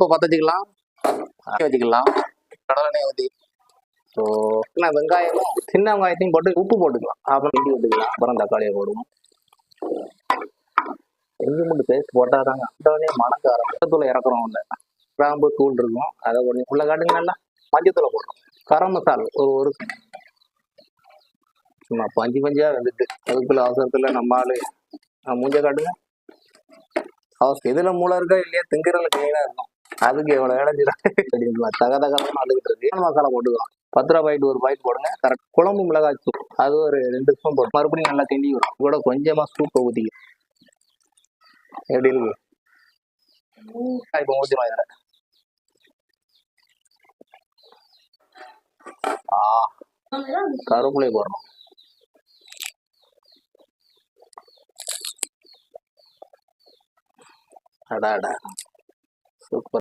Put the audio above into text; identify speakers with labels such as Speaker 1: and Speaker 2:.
Speaker 1: அடுப்பை பற்ற வச்சுக்கலாம், வச்சுக்கலாம். கடலெண்ணெய் ஊற்றி ஸோ வெங்காயமும் சின்ன வெங்காயத்தையும் போட்டு உப்பு போட்டுக்கலாம். அப்புறம் இஞ்சி விட்டுக்கலாம். அப்புறம் தக்காளியை போடுவோம். இஞ்சி மூட்டு பேஸ்ட் போட்டால் தாங்க உடனே மணக்க ஆரம்பித்தூளை இறக்குறோம். இல்லை கிராம்பு தூள் இருக்கும், அதை கொஞ்சம் உள்ள காட்டுங்க. நல்லா மஞ்சத்தூளை போடுறோம். கரம் மசாலா ஒரு சும்மா பஞ்சா வந்துட்டு அதுக்குள்ள அவசரத்துல நம்ம ஆளு மூஞ்ச காட்டுங்க. எதுல மூளை இருக்கா இல்லையா திங்கிறதுல கிளீனா இருக்கும். அதுக்கு எவ்வளவு இடைஞ்சிடும் தகதகன்னு அழுகிட்டு இருக்கு. மசாலா போட்டுக்கலாம். 10 ரூபா பாக்கெட் ஒரு பாக்கெட் போடுங்க. கரெக்ட். குழம்பு மிளகாய் தூள் அது ஒரு 2 ஸ்பூன் போட்டு மறுபடியும் நல்லா கிண்டி வரும். கூட கொஞ்சமா சூப்பை ஊத்திக்க. எப்படி இருக்கு இப்போ ஊத்திடும். இதுல கருவேப்பிலை போடுறோம். அடா சூப்பர்.